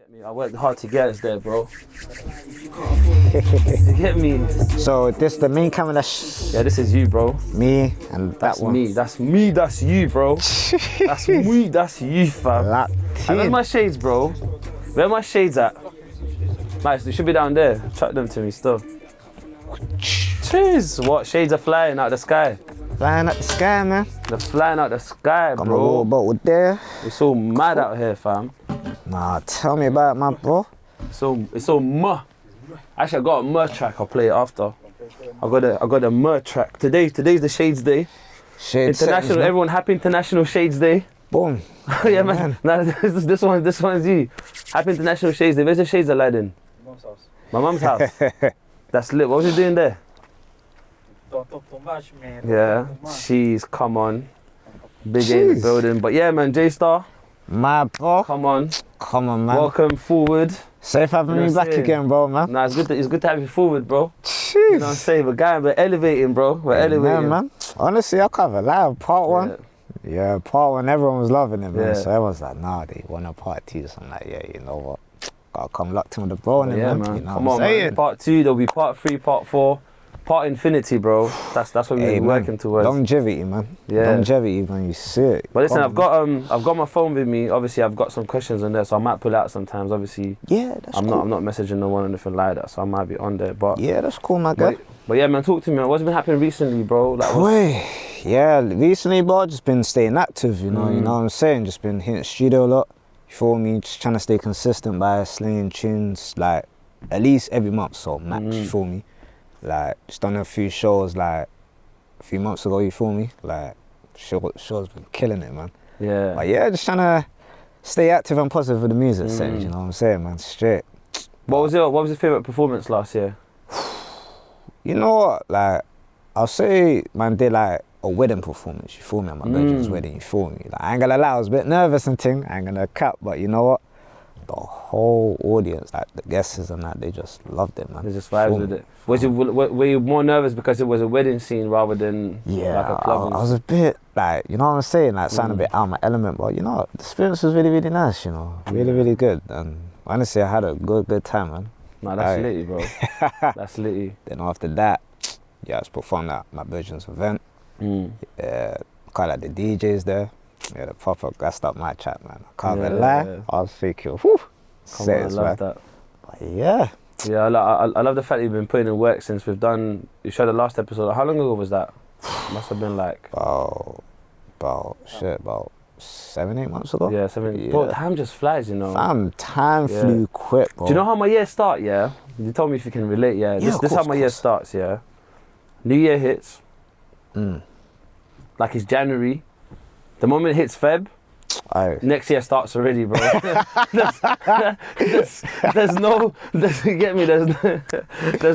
Get me? I worked hard to get us there, bro. You get me? So this the main camera Yeah, this is you, bro. me and That's that one. me. That's me. That's you, bro. That's me. That's you, fam. And where's my shades, bro? Where are my shades at? Nice. They should be down there. Chuck them to me still. Jeez, what? Shades are flying out the sky. Flying up the sky, man. They're flying out the sky, Got my little bro. boat there. It's so mad out here, fam. Nah, tell me about it, my bro. It's so muh. Actually, I got a muh track. I'll play it after. I got a muh track. Today's the Shades Day. Shade International. settings, man. Everyone, happy International Shades Day. Boom. Yeah, man. Nah, this one's you. Happy International Shades Day. Where's the shades, Aladdin? Mom's house. My mum's house. That's lit. What was you doing there? Don't talk too much, man. Yeah. Jeez, come on. Big A in the Jeez. building. But yeah, man, J-Star, My bro. come on. Come on, man. Welcome forward. Safe having You know me what I'm back saying? again, bro, man. Nah, it's good to have you forward, bro. Jeez. You know what I'm saying? We're elevating, bro. We're elevating. Yeah, man. Honestly, I can't lie. Part one. Yeah, part one, everyone was loving it, man. Yeah. So everyone's like, nah, they want a part two. So I'm like, yeah, you know what? Gotta come locked in with the bro in it, Yeah, man. man. You know Come what on, I'm man. saying? Part 2, there'll be part 3, part 4, part infinity, bro. That's what Hey, we're man. working towards. Longevity, man. Yeah. Longevity, man. You see it. But listen, Come on, I've got my phone with me. Obviously, I've got some questions on there, so I might pull out sometimes. Obviously, yeah, that's I'm cool. not messaging no one or anything like that, so I might be on there. But Yeah, that's cool, my guy. but yeah, man, talk to me, man. What's been happening recently, bro? Like, Boy, yeah, recently, bro, just been staying active, you know what I'm saying? Just been hitting studio a lot, you feel me? Just trying to stay consistent by slinging tunes, like, at least every month, so max, you feel me? Like, just done a few shows, like, a few months ago, you feel me? Like, shows been killing it, man. yeah, But yeah, just trying to stay active and positive with the music sense, you know what I'm saying, man? Straight. what was your favorite performance last year? You know what, like, I'll say, man, did like a wedding performance, you feel me, at my brother's wedding, you feel me? Like, I ain't gonna lie, I was a bit nervous and thing, I ain't gonna cap, but you know what? The whole audience, like the guests and that, they just loved it, man. They just vibes with it. Were you more nervous because it was a wedding scene rather than Yeah, like a I club? was a bit, like, you know what I'm saying, like, sounding a bit out of my element, but you know, the experience was really, really nice, you know, really, really good, and honestly, I had a good time, man. Nah, that's Aye. litty, bro. That's litty. Then after that, yeah, I was performing at my virgin's event. Yeah, quite like the DJs there. Yeah, the proper gassed up my chat, man. I can't even lie. Yeah. I was thinking, whew, Come on, I says, love man. that. But yeah, Yeah, I love the fact that you've been putting in work since we've done. You showed the last episode. How long ago was that? Must have been like about 7, 8 months ago. yeah, 7. Yeah. Bro, time just flies, you know. Time Yeah. flew quick, bro. Do you know how my year start? Yeah, you told me if you can relate. Yeah, Yeah, this is how my year starts. Yeah, New Year hits. Like it's January. The moment it hits Feb, Aye. next year starts already, bro. there's no, you get me? There's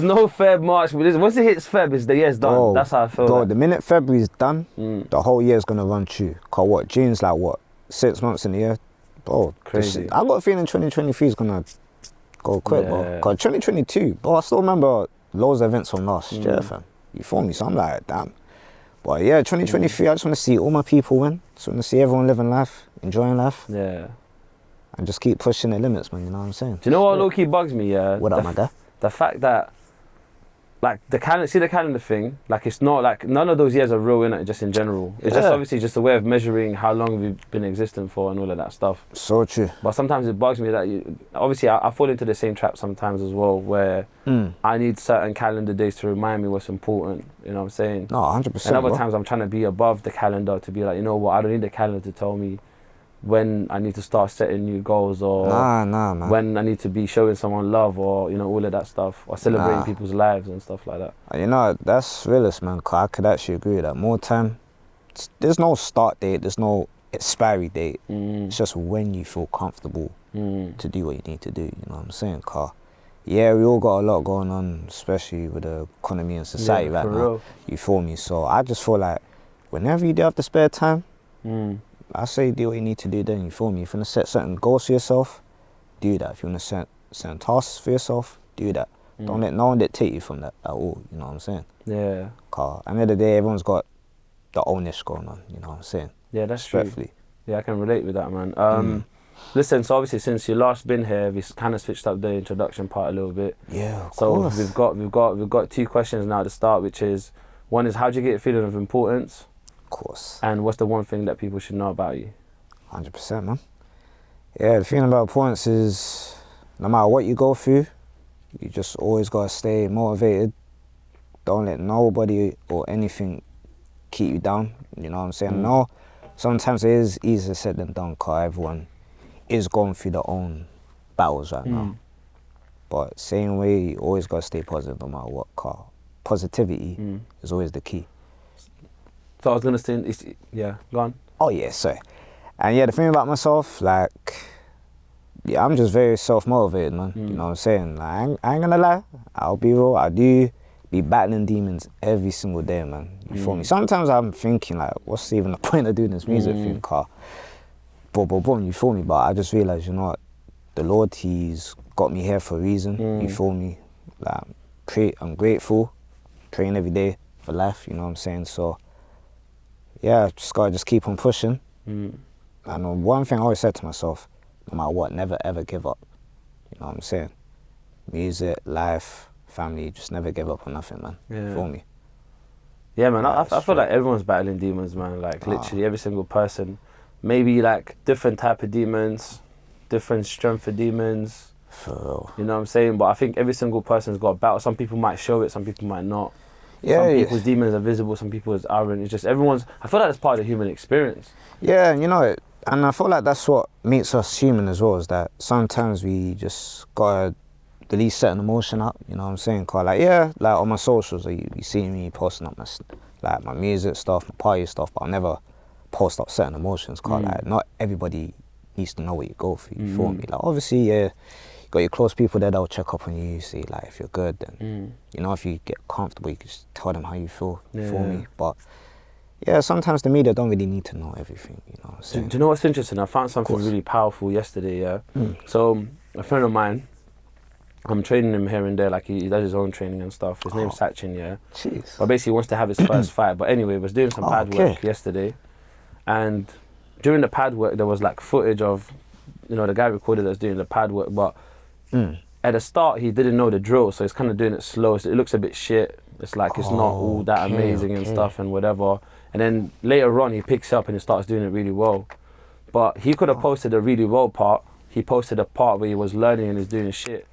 no Feb, March. Once it hits Feb, the year's done. Bro, That's how I feel. Bro, like. the minute February's done, the whole year's gonna run through. Cause what, June's like what, 6 months in the year? Bro, Crazy. I got a feeling 2023 is gonna go quick, bro. Yeah. Cause 2022, bro, I still remember loads of events from last year, fam. You feel me? So I'm like, damn. But yeah, 2023, I just wanna see all my people win. Just wanna see everyone living life, enjoying life, Yeah. and just keep pushing the limits, man, you know what I'm saying? Do you know what low-key bugs me? Yeah. What up, my guy? The fact that, like, the calendar thing, like, it's not, like, none of those years are real, innit, just in general. It's just Yeah. obviously just a way of measuring how long we've been existing for and all of that stuff. So true. But sometimes it bugs me that, obviously, I fall into the same trap sometimes as well, where I need certain calendar days to remind me what's important, you know what I'm saying? No, 100%, And other bro. times I'm trying to be above the calendar to be like, you know what, I don't need the calendar to tell me when I need to start setting new goals or Nah, man. when I need to be showing someone love or, you know, all of that stuff or celebrating Nah. people's lives and stuff like that. You know, that's realist, man. 'Cause I could actually agree with that. More time, there's no start date, there's no expiry date. It's just when you feel comfortable to do what you need to do, you know what I'm saying? 'Cause yeah, we all got a lot going on, especially with the economy and society Yeah, right for now. real. You feel me? So I just feel like whenever you do have the spare time, I say do what you need to do then, you feel me? If you want to set certain goals for yourself, do that. If you want to set certain tasks for yourself, do that. Don't let no one dictate you from that at all, you know what I'm saying? Yeah. 'Cause at the end of the day, everyone's got the ownness going on, you know what I'm saying? Yeah, that's true. Respectfully. Yeah, I can relate with that, man. Listen, so obviously since you last been here, we kind of switched up the introduction part a little bit. Yeah, of So course. we've got 2 questions now to start, which is, one is, how do you get a feeling of importance? Of course. And what's the one thing that people should know about you? 100%, man. Yeah, the thing about importance is, no matter what you go through, you just always gotta stay motivated. Don't let nobody or anything keep you down. You know what I'm saying? No, sometimes it is easier said than done, cause everyone is going through their own battles right now. But same way, you always gotta stay positive no matter what. Cause positivity is always the key. So I was gonna say, yeah, go on. Oh yeah, sorry. And yeah, the thing about myself, like, yeah, I'm just very self-motivated, man. You know what I'm saying? Like, I ain't gonna lie, I'll be real, I do be battling demons every single day, man. You feel me? Sometimes I'm thinking, like, what's even the point of doing this music thing, car? Boom, boom, boom, you feel me? But I just realised, you know what, the Lord, He's got me here for a reason, you feel me? Like, I'm grateful, praying every day for life, you know what I'm saying? So, yeah, just gotta just keep on pushing. And one thing I always said to myself, no matter what, never ever give up. You know what I'm saying? Music, life, family, just never give up on nothing, man. Yeah. You feel me? Yeah, man, I feel like everyone's battling demons, man. Like, literally every single person. Maybe, like, different type of demons, different strength of demons. For real. You know what I'm saying? But I think every single person's got a battle. Some people might show it, some people might not. Yeah, some people's demons are visible, some people's aren't. It's just everyone's... I feel like it's part of the human experience. Yeah, you know it. And I feel like that's what makes us human as well, is that sometimes we just gotta release certain emotion out, you know what I'm saying? Cause like, yeah, like on my socials, like, you see me posting up my music stuff, my party stuff, but I'll never post up certain emotions, cause like, not everybody needs to know what you go through, you feel me? Like, obviously, yeah, you got your close people there that'll check up on you, see, like, if you're good, then, you know, if you get comfortable, you can just tell them how you feel, you feel me? But, yeah, sometimes the media don't really need to know everything, you know what I'm saying? Do you know what's interesting? I found something really powerful yesterday, yeah? So, a friend of mine, I'm training him here and there, like he does his own training and stuff. His name's Sachin, yeah? Jeez. But basically he wants to have his first fight. But anyway, he was doing some pad work yesterday. And during the pad work, there was like footage of, you know, the guy recorded that's doing the pad work. But at the start, he didn't know the drill. So he's kind of doing it slow. So it looks a bit shit. It's like it's not all that amazing and stuff and whatever. And then later on, he picks up and he starts doing it really well. But he could have posted a really well part. He posted a part where he was learning and he's doing shit.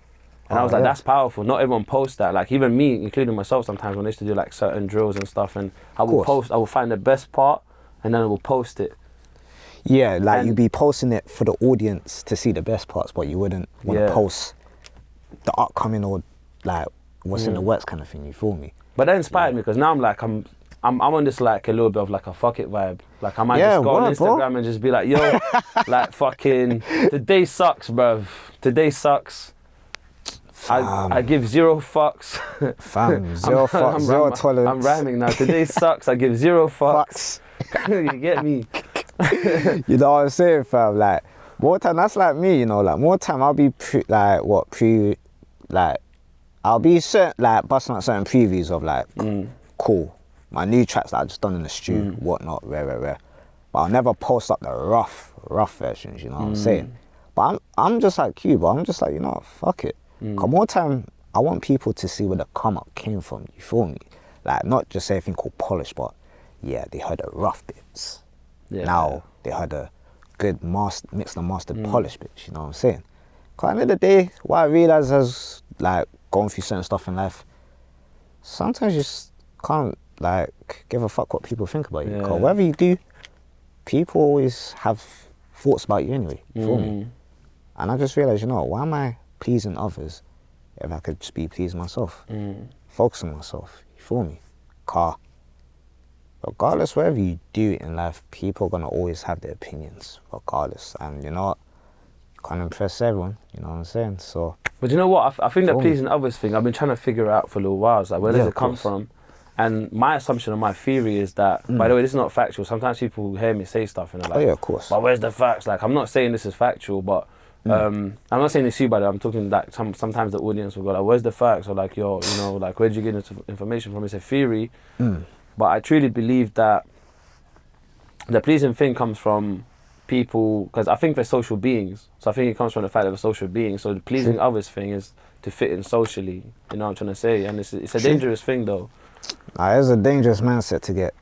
And I was like, that's powerful. Not everyone posts that. Like, even me, including myself sometimes, when I used to do like certain drills and stuff, and I will find the best part and then I will post it. Yeah, like you'd be posting it for the audience to see the best parts, but you wouldn't want to post the upcoming or like what's in the works kind of thing, you feel me? But that inspired me, because now I'm like, I'm on this like a little bit of like a fuck it vibe. Like I might just go on Instagram and just be like, yo, like fucking, today sucks, bruv. Today sucks. I give 0 fucks. Fam, 0 fucks, 0 tolerance. I'm rhyming now. Today sucks. I give 0 fucks. You get me? You know what I'm saying, fam? Like, more time, that's like me, you know, like, more time I'll be I'll be busting out certain previews of like, cool, my new tracks that I just done in the studio, whatnot, rare. But I'll never post up the rough versions, you know what I'm saying? But I'm just like you, but I'm just like, you know, fuck it. Cause more time, I want people to see where the come up came from, you feel me? Like, not just everything called polish, but yeah, they heard the rough bits. Yeah. Now they heard a good mixed and mastered polish bits, you know what I'm saying? Cause at the end of the day, what I realized as like going through certain stuff in life, sometimes you just can't like give a fuck what people think about you. Cause whatever you do, people always have thoughts about you anyway, you feel me? And I just realized, you know, why am I pleasing others if I could just be pleasing myself? Focus on myself, you feel me? Car. Regardless, whatever you do in life, people are gonna always have their opinions, regardless. And you know what? You can't impress everyone, you know what I'm saying? So. But you know what? I think the pleasing others thing, I've been trying to figure out for a little while. It's like, where does it come from? And my assumption and my theory is that, by the way, this is not factual. Sometimes people hear me say stuff and they're like, oh yeah, of course. But where's the facts? Like, I'm not saying this is factual, but I'm not saying this to you, but I'm talking like sometimes the audience will go like, where's the facts? Or like, yo, you know, like, where'd you get this information from? It's a theory. But I truly believe that the pleasing thing comes from people, because I think they're social beings. So I think it comes from the fact that we're social beings. So the pleasing others thing is to fit in socially. You know what I'm trying to say? And it's a dangerous thing though. It's a dangerous mindset to get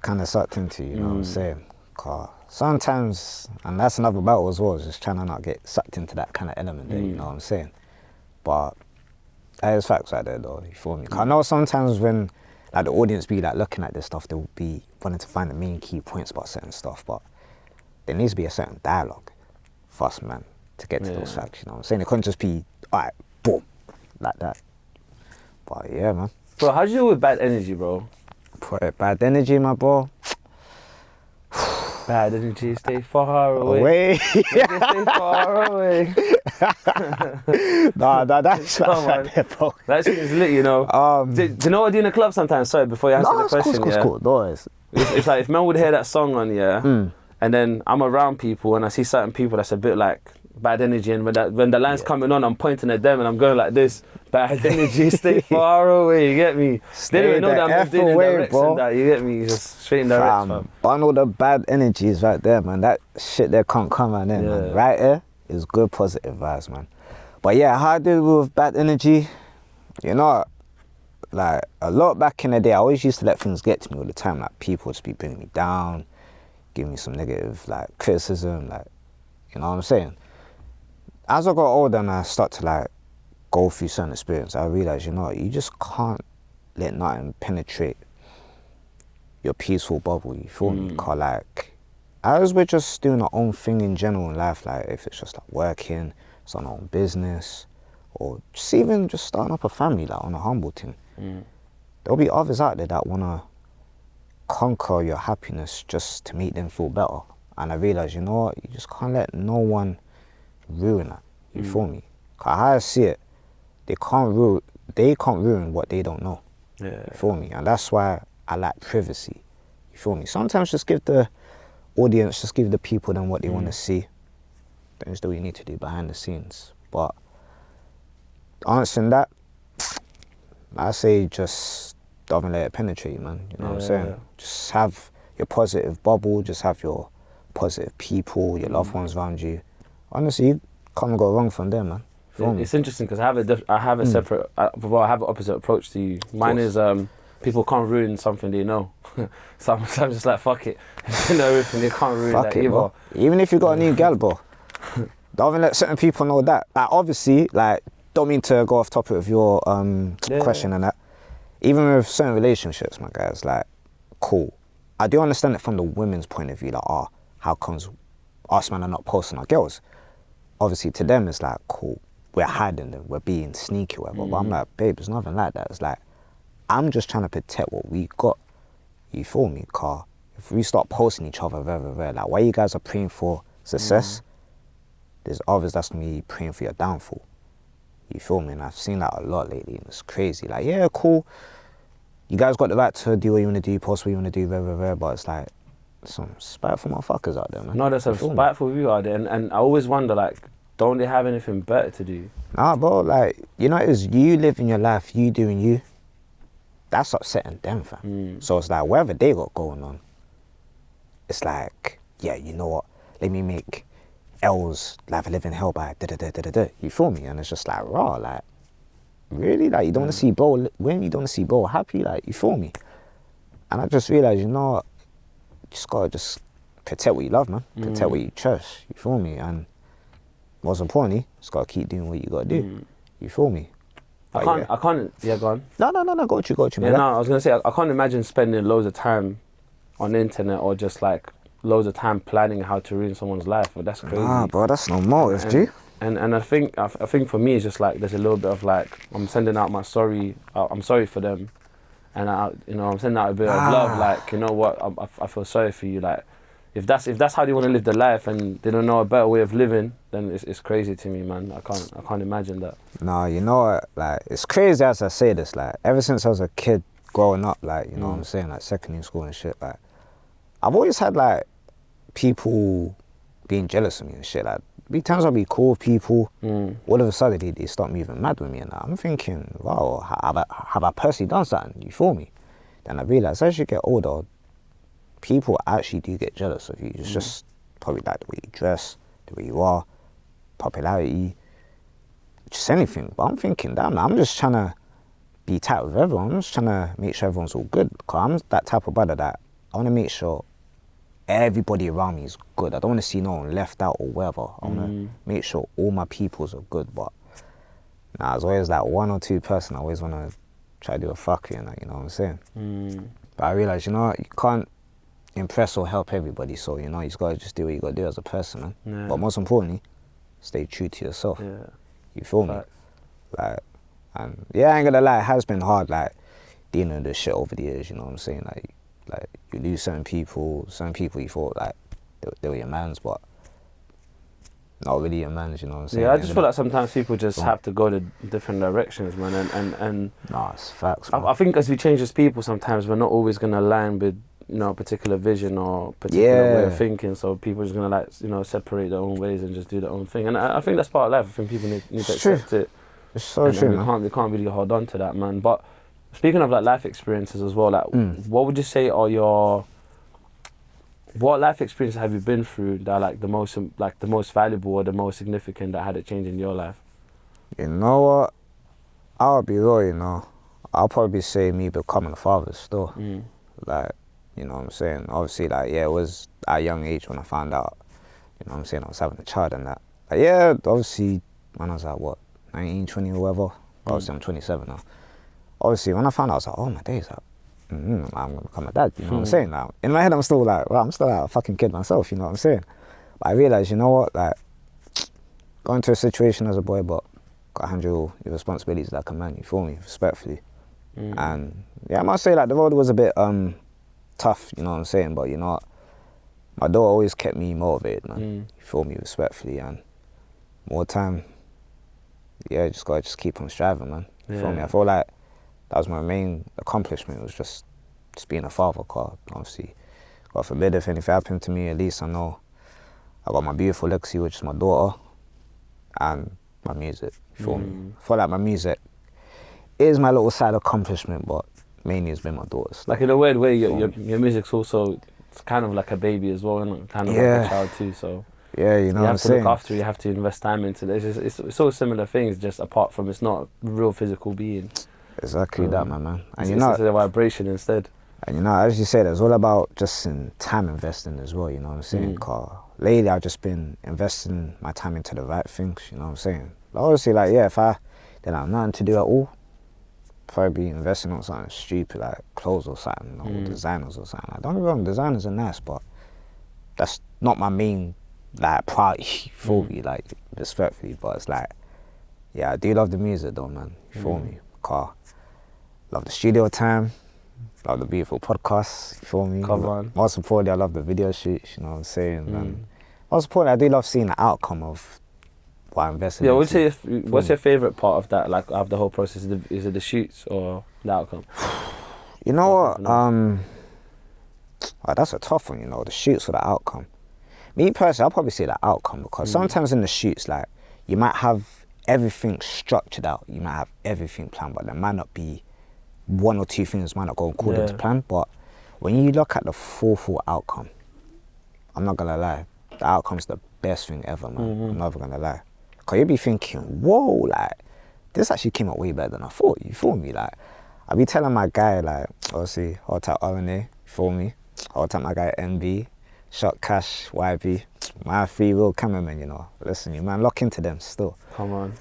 kind of sucked into, you know what I'm saying? 'Cause sometimes, and that's another battle as well, is just trying to not get sucked into that kind of element there, you know what I'm saying? But there's facts right there though, you feel me? 'Cause I know sometimes when like the audience be like looking at this stuff, they'll be wanting to find the main key points about certain stuff, but there needs to be a certain dialogue for us, man, to get to those facts, you know what I'm saying? It couldn't just be, alright, boom, like that. But yeah, man. Bro, how do you deal with bad energy, bro? Bad energy, my bro. Bad energy, stay far away. Stay far away. Nah, that's right there, bro. That shit is lit, you know. Do you know what I do in the club sometimes? Sorry, before you answer the question, cool. It's like if man would hear that song on, and then I'm around people and I see certain people that's a bit like bad energy, and when the line's coming on, I'm pointing at them and I'm going like this. Bad energy, stay far away. You get me? They don't even know that I'm doing directs and that. You get me? Just straight in directs, fam. But I know the bad energies right there, man. That shit there can't come out there, man. Right here is good positive vibes, man. But yeah, how I deal with bad energy, you know, like a lot back in the day, I always used to let things get to me all the time. Like people just be bringing me down, giving me some negative like criticism, like, you know what I'm saying? As I got older and I start to like go through certain experience, I realized, you know, you just can't let nothing penetrate your peaceful bubble, you feel me? 'Cause like, as we're just doing our own thing in general in life, like if it's just like working, starting our own business, or just even just starting up a family, like on a humble thing, there'll be others out there that wanna conquer your happiness just to make them feel better. And I realized, you know what, you just can't let no one ruin that, you feel me? 'Cause how I see it, they can't ruin what they don't know, you feel me? And that's why I like privacy, you feel me? Sometimes just give the audience, just give the people them what they want to see. Then it's what you need to do behind the scenes. But answering that, I say just don't let it penetrate you, man, you know what I'm saying? Just have your positive bubble, just have your positive people, your loved ones around you. Honestly, you can't go wrong from there, man. It's interesting because I have a separate, I have an opposite approach to you. Mine is people can't ruin something they know. So I'm just like, fuck it. You know everything, they can't ruin that either. Bro. Even if you got a new gal, bro, don't let certain people know that. Like obviously, like, don't mean to go off topic of your question and that. Even with certain relationships, my guys, like, cool. I do understand it from the women's point of view, like, how comes us men are not posting our girls? Obviously, to them, it's like, cool, we're hiding them, we're being sneaky, whatever. But I'm like, babe, it's nothing like that. It's like, I'm just trying to protect what we got. You feel me? Car. If we start posting each other very, like, while you guys are praying for success, there's others that's gonna be praying for your downfall. You feel me? And I've seen that a lot lately, and it's crazy. Like, yeah, cool. You guys got the right to do what you want to do, post what you want to do, very, but it's like some spiteful motherfuckers out there, man. No, there's some spiteful people out there, and I always wonder, like, don't they have anything better to do? Nah, bro, like, you know, it's you living your life, you doing you. That's upsetting them, fam. So it's like, whatever they got going on, it's like, yeah, you know what, let me make L's life a living hell by da-da-da-da-da-da. You feel me? And it's just like, raw, like, really? Like, you don't want to see bro win, you don't want to see bro happy, like, you feel me? And I just realized, you know what, you just gotta just protect what you love, man. Protect what you cherish, you feel me? And most importantly, just gotta keep doing what you gotta do. You feel me? I can't, yeah, go on. No, go to you, man. Yeah, no, I was gonna say, I can't imagine spending loads of time on the internet or just like loads of time planning how to ruin someone's life, but that's crazy. Nah, bro, that's no motive, G. And I think for me, it's just like, there's a little bit of like, I'm sending out my sorry, I'm sorry for them. And I'm sending out a bit of love, like, you know what, I feel sorry for you, like, if that's how they want to live their life and they don't know a better way of living, then it's crazy to me, man. I can't imagine that. Nah, you know what? Like, it's crazy as I say this. Like, ever since I was a kid growing up, like, you know what I'm saying, like secondary school and shit. Like, I've always had like people being jealous of me and shit. Like, be times I'll be cool with people. All of a sudden they start moving mad with me, and I'm thinking, wow, have I personally done something? You feel me? Then I realized as you get older, people actually do get jealous of you. It's just probably like the way you dress, the way you are, popularity, just anything. But I'm thinking, damn, I'm just trying to be tight with everyone. I'm just trying to make sure everyone's all good. Because I'm that type of brother that I want to make sure everybody around me is good. I don't want to see no one left out or whatever. I want to make sure all my peoples are good. But nah, there's always that one or two person I always want to try to do a fuckery and that, you know what I'm saying? But I realise, you know what, you can't impress or help everybody. So, you know, you just got to just do what you got to do as a person, man. Yeah. But most importantly, stay true to yourself. Yeah. You feel Facts. me? Like, and yeah, I ain't gonna lie, it has been hard, like, dealing with this shit over the years, you know what I'm saying? Like you lose certain people you thought, like, they were your mans, but not really your mans, you know what I'm saying? Yeah, I just feel like sometimes people just have to go to different directions, man, and nah, it's facts, I think as we change as people, sometimes we're not always gonna align with, you know, a particular vision or particular way of thinking, so people are just gonna, like, you know, separate their own ways and just do their own thing, and I think that's part of life. I think people need to accept it. It's so true, man. They can't really hold on to that, man. But speaking of, like, life experiences as well, like, what would you say are what life experiences have you been through that are, like, the most valuable or the most significant that had a change in your life? You know what? I'll be real, you know. I'll probably say me becoming a father still. Like, you know what I'm saying? Obviously, like, yeah, it was at a young age when I found out, you know what I'm saying, I was having a child and that. Like, yeah, obviously, when I was like, what, 19, 20 or whatever, obviously I'm 27 now. Obviously, when I found out, I was like, oh my days, like, I'm going to become a dad, you know what I'm saying? Now, in my head, I'm still like, well, I'm still like a fucking kid myself, you know what I'm saying? But I realised, you know what, like, going into a situation as a boy, but got to handle your responsibilities like a man, you feel me, respectfully. And yeah, I must say, like, the road was a bit tough, you know what I'm saying? But you know what, my daughter always kept me motivated, man. You feel me, respectfully, and more time, yeah, just gotta keep on striving, man. You feel me? I feel like that was my main accomplishment, was just being a father. Cause obviously, God forbid if anything happened to me, at least I know I got my beautiful legacy, which is my daughter, and my music. You feel me? I feel like my music is my little side accomplishment, but mainly it's been my daughter's. Like, in a weird way, your music's also, it's kind of like a baby as well, and kind of like a child too. So yeah, you know what I'm saying? You have to look after it, you have to invest time into this. It's all similar things, just apart from it's not a real physical being. Exactly that, my man. And it's a vibration instead. And you know, as you said, it's all about just in time investing as well, you know what I'm saying? Cause lately I've just been investing my time into the right things, you know what I'm saying? Like, obviously, like, yeah, if I didn't have nothing to do at all, probably be investing on something stupid like clothes or something, or designers or something. Like, don't get me wrong, designers are nice, but that's not my main, like, priority for me, like, respectfully. But it's like, yeah, I do love the music though, man. You feel me? Car, love the studio time, love the beautiful podcasts. You feel me? Come on. Most importantly, I love the video shoots. You know what I'm saying? And most importantly, I do love seeing the outcome of what I invested. Yeah, what's your favourite part of that? Like, of the whole process? Is it the shoots or the outcome? You know what? That's a tough one. You know, the shoots or the outcome. Me personally, I'll probably say the outcome, because sometimes in the shoots, like, you might have everything structured out, you might have everything planned, but there might not be one or two things might not go according to plan. But when you look at the full outcome, I'm not gonna lie, the outcome's the best thing ever, man. I'm never gonna lie. Cause you'll be thinking, whoa, like, this actually came out way better than I thought, you feel me? Like, I'll be telling my guy, like, obviously, hold tight RNA, you feel me? Hold tight my guy MB, Shot Cash, YB, my 3 real cameramen, you know. Listen, you man, lock into them still. Come on.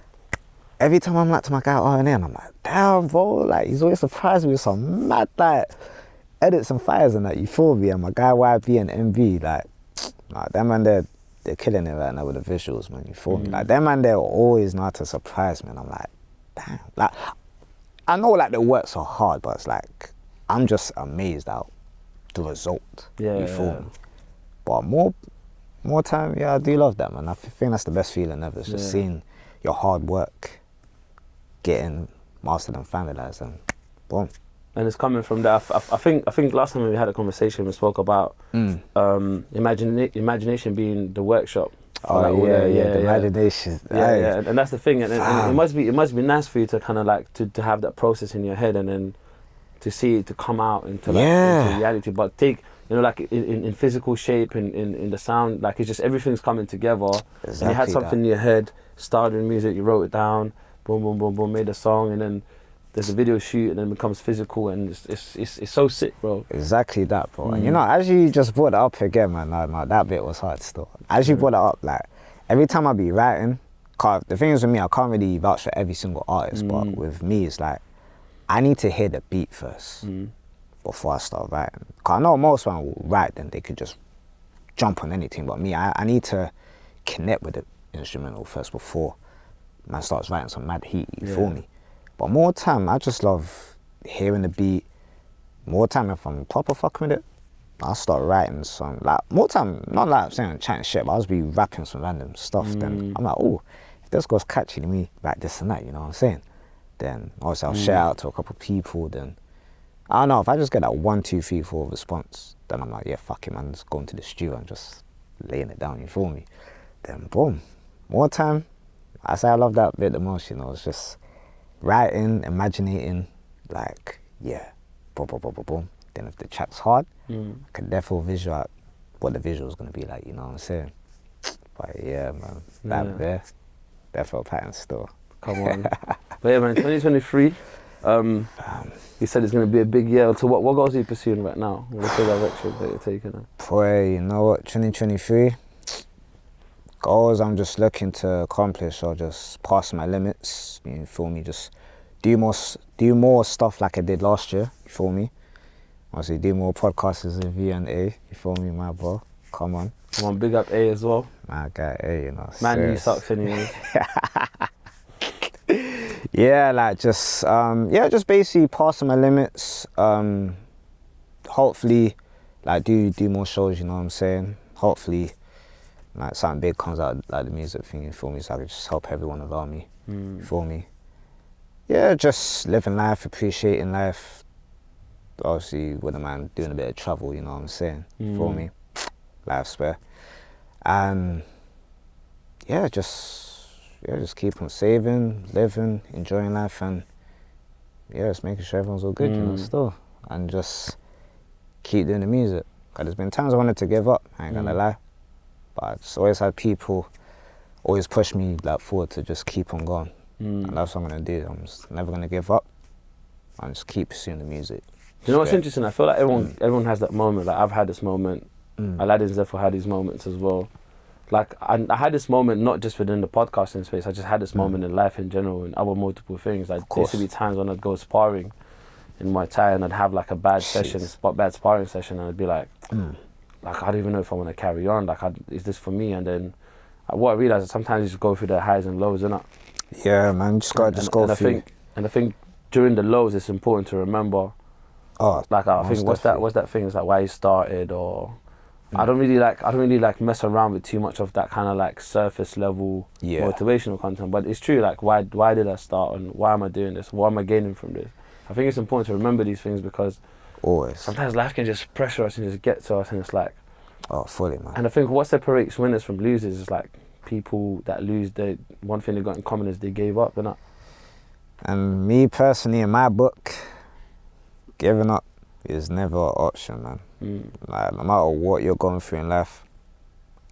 Every time I'm like to my guy RNA, and I'm like, damn, bro, like, he's always surprised me with some mad, like, edits and fires and that, you feel me? And my guy YB and MB, like, them man, they're killing it right now with the visuals, man, you feel me? Like, them man, they'll always know how to surprise me, and I'm like, damn. Like, I know, like, the works are hard, but it's like, I'm just amazed at the result, you feel me? But more time, yeah, I do love that, man. I think that's the best feeling ever. It's just seeing your hard work getting mastered and finalized, and boom. And it's coming from that. I think last time we had a conversation, we spoke about imagination being the workshop. Oh, like, the imagination. Yeah, and that's the thing. And it must be nice for you to kind of like to have that process in your head, and then to see it to come out into reality. But you know, like in physical shape, in the sound, like it's just everything's coming together. Exactly and you had something in your head, started in music, you wrote it down, boom, boom, boom, boom, made a song, and then there's a video shoot, and then it becomes physical, and it's so sick, bro. Exactly that, bro. And you know, as you just brought it up again, man, like, that bit was hard still. As you brought it up, like, every time I be writing, the thing is with me, I can't really vouch for every single artist, but with me, it's like, I need to hear the beat first before I start writing. Cause I know most men will write, then they could just jump on anything, but me, I need to connect with the instrumental first before man starts writing some mad heat, you feel me? But more time, I just love hearing the beat. More time, if I'm proper fucking with it, I'll start writing some, like, more time, not like I'm saying chatting shit, but I'll just be rapping some random stuff. Then I'm like, oh, if this goes catchy to me, like this and that, you know what I'm saying? Then obviously I'll share out to a couple of people. Then I don't know, if I just get that 1, 2, 3, 4 response, then I'm like, yeah, fuck it, man, just going to the studio and just laying it down, you feel me? Then boom, more time. I say I love that bit the most, you know, it's just writing, imaginating, like, yeah, boom, boom, boom, boom, boom. Then if the track's hard, I can therefore visualize what the visual's gonna be like, you know what I'm saying? But yeah, man, that there, therefore pattern still. Come on. But yeah, man, 2023, you said it's gonna be a big year. So what goals are you pursuing right now? What's the direction that you're taking? Boy, you know what, 2023, goals I'm just looking to accomplish or just pass my limits, you feel me? Just do more stuff like I did last year, you feel me? Obviously do more podcasts with V and A, you feel me, my bro? Come on. Come on, big up A as well. My guy A, you know. Man, serious. you sucks anyways. Yeah, like just basically passing my limits. Hopefully, like do more shows, you know what I'm saying? Hopefully, like something big comes out like the music thing, you feel me? So I can just help everyone around me, you feel me? Yeah, just living life, appreciating life. Obviously, with a man doing a bit of travel, you know what I'm saying? You feel me? Life's spare. And yeah, just keep on saving, living, enjoying life, and yeah, just making sure everyone's all good, you know, still. And just keep doing the music. Cause there's been times I wanted to give up, I ain't gonna lie. But I just always had people always push me like forward to just keep on going. And that's what I'm gonna do. I'm just never gonna give up. I'm just keep pursuing the music. You know what's interesting? I feel like everyone has that moment. Like I've had this moment. Aladdin's therefore had these moments as well. Like I had this moment not just within the podcasting space. I just had this moment in life in general and other multiple things. Like there used to be times when I'd go sparring in Muay Thai and I'd have like a bad bad sparring session, and I'd be like, like I don't even know if I want to carry on. Like, is this for me? And then what I realized is sometimes you just go through the highs and lows, innit? Yeah, man, just go through. I think during the lows, it's important to remember. Like I think what's that thing? It's like why you started, or I don't really like mess around with too much of that kind of like surface level motivational content. But it's true. Like why did I start, and why am I doing this? What am I gaining from this? I think it's important to remember these things because sometimes life can just pressure us and just get to us, and it's like fully, man. And I think what separates winners from losers is like people that lose. One thing they got in common is they gave up, innit? And me personally, in my book, giving up is never an option, man. Like, no matter what you're going through in life,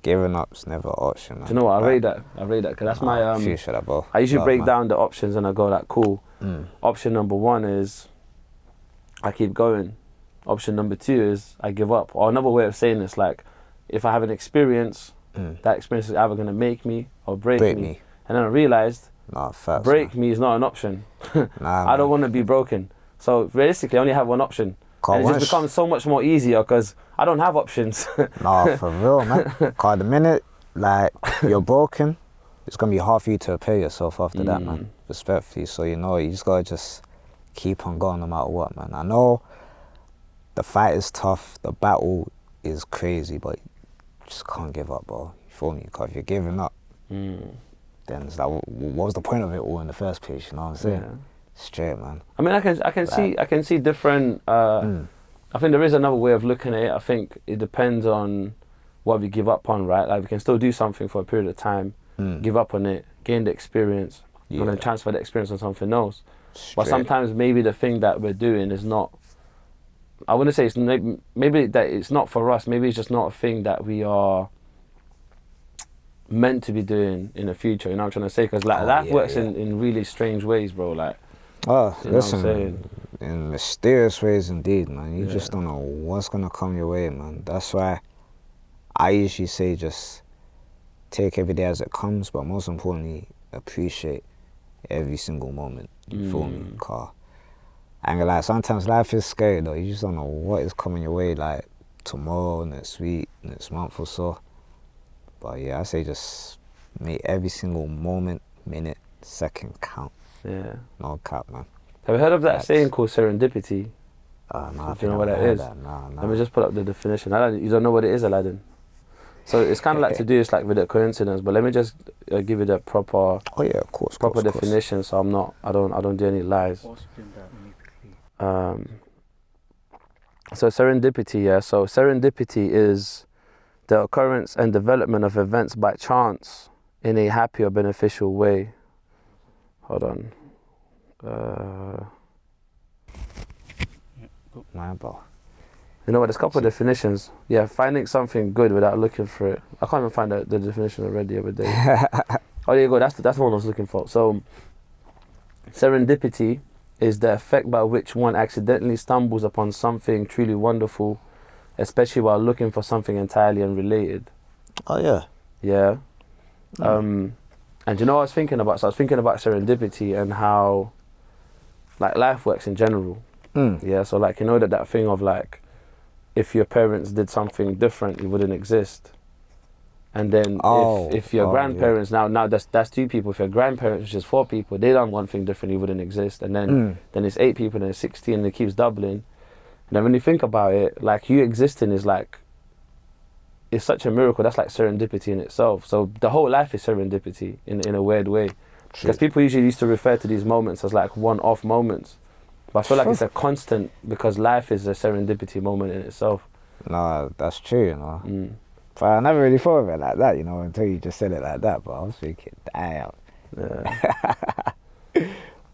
giving up's never an option, man. Do you know what? I rate that because that's my I usually break down the options and I go like, cool. Option number 1 is I keep going. Option number 2 is I give up. Or another way of saying this, like if I have an experience, that experience is either gonna make me or break me. And then I realized break me is not an option. I don't want to be broken. So realistically, I only have one option. And it just becomes so much more easier because I don't have options. Nah, for real, man. Because the minute like you're broken, it's gonna be hard for you to repair yourself after that, man. Respectfully. So you just gotta keep on going no matter what, man. I know the fight is tough, the battle is crazy, but you just can't give up, bro. You feel me? Because if you're giving up, then it's like, what was the point of it all in the first place? You know what I'm saying? Yeah. Straight, man. I mean, I can see different. I think there is another way of looking at it. I think it depends on what we give up on, right? Like we can still do something for a period of time, give up on it, gain the experience, and then transfer the experience on something else. Straight. But sometimes maybe the thing that we're doing is not I wouldn't say it's maybe that it's not for us. Maybe it's just not a thing that we are meant to be doing in the future. You know what I'm trying to say? Because like life works in really strange ways, bro. Like, listen, in mysterious ways indeed, man. You just don't know what's gonna come your way, man. That's why I usually say just take every day as it comes, but most importantly, appreciate every single moment. You feel me? And like sometimes life is scary though. You just don't know what is coming your way, like tomorrow, next week, next month or so. But yeah, I say just make every single moment, minute, second count. Yeah. No cap, man. Have you heard of that saying called serendipity? No, do you know what that is? No. Let me just put up the definition. You don't know what it is, Aladdin? So it's kind of like to do this like with a coincidence, but let me just give you the proper definition. So I don't do any lies. So serendipity, So serendipity is the occurrence and development of events by chance in a happy or beneficial way. Hold on. You know what? There's a couple of definitions. Yeah, finding something good without looking for it. I can't even find the definition I read the other day. Oh, there you go. That's the one I was looking for. So, serendipity is the effect by which one accidentally stumbles upon something truly wonderful, especially while looking for something entirely unrelated. Oh yeah. Yeah. And you know what I was thinking about? So I was thinking about serendipity and how, like, life works in general. Yeah. So like, you know that thing of like, if your parents did something different, it wouldn't exist. And then if your grandparents now that's 2 people. If your grandparents, which is 4 people, they done one thing different, it wouldn't exist. And then it's 8 people, and it's 16, and it keeps doubling. And then when you think about it, like you existing is like, it's such a miracle. That's like serendipity in itself. So the whole life is serendipity in a weird way. Because people usually used to refer to these moments as like one-off moments. But I feel like it's a constant, because life is a serendipity moment in itself. No, that's true, you know. But I never really thought of it like that, you know, until you just said it like that. But I was thinking, damn. Yeah.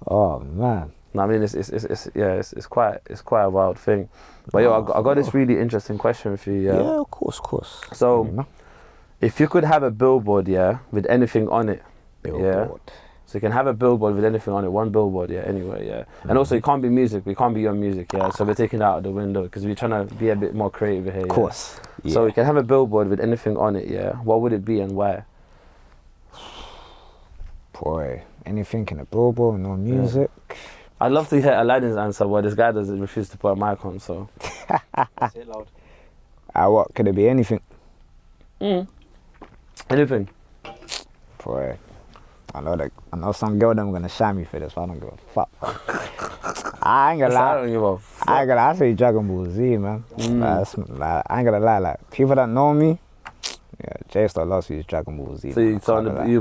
Oh man. No, I mean it's quite a wild thing. But I got this really interesting question for you. Yeah, of course. So, if you could have a billboard, with anything on it, so you can have a billboard with anything on it, one billboard, anyway, And also, it can't be music. We can't be your music, So we're taking it out of the window because we're trying to be a bit more creative here. Of course. Yeah. So you can have a billboard with anything on it, What would it be and why? Boy, anything in a billboard, no music. I'd love to hear Aladdin's answer, but this guy doesn't refuse to put a mic on, so. Say it loud. What could it be? Anything? Anything. Boy, I know some girl them gonna shy me for this, but I don't give a fuck. I ain't gonna lie. I don't give a fuck. I ain't gonna lie. I say Dragon Ball Z, man. I ain't gonna lie. Like people that know me, Jay Star loves to use Dragon Ball Z. So you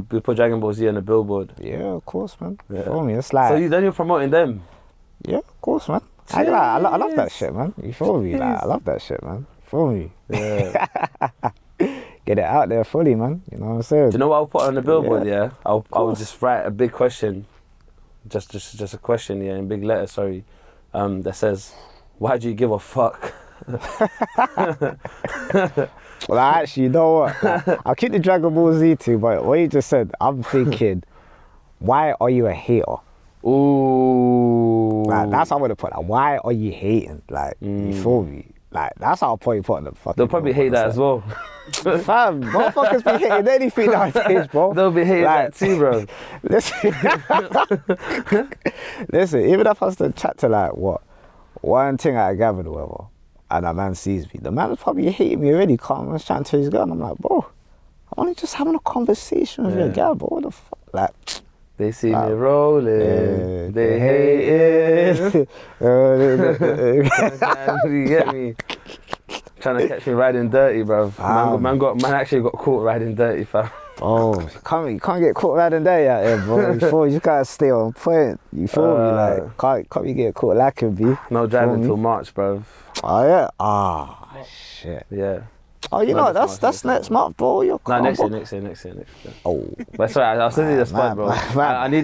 put Dragon Ball Z on the billboard? Yeah, of course, man. Yeah. Feel me? It's like. So then you're promoting them? Yeah, of course, man. I love that shit, man. You feel me? Like, I love that shit, man. Feel me? Yeah. Get it out there fully, man. You know what I'm saying? Do you know what I'll put on the billboard? I'll just write a big question, just a question, in big letters. Sorry, that says, "Why do you give a fuck?" Well, actually, you know what? Like, I'll keep the Dragon Ball Z too, but what you just said, I'm thinking, why are you a hater? Ooh. Like, that's how I'm gonna put that. Why are you hating? Like, you feel me? Like, that's how I'll probably put in the fucking. They'll probably hate that as well. Fam, motherfuckers be hating anything nowadays, bro. They'll be hating that too, bro. Listen, even if I was to chat to like one thing I gathered or whatever, and a man sees me, the man was probably hating me already. I was trying to tell his girl, and I'm like, bro, I'm only just having a conversation with your girl, bro. What the fuck? Like, they see me rolling, they hate it. You get me? Trying to catch me riding dirty, bro. Man actually got caught riding dirty, fam. Oh, you can't get caught riding dirty out here, bro. You just gotta stay on point. You feel me? Like, can't you get caught lacking, B? No driving till March, bro. Oh yeah. Shit. Yeah. Oh, you know that's next month, bro. Next year. Oh, that's right. I'll send you the spot, bro. I need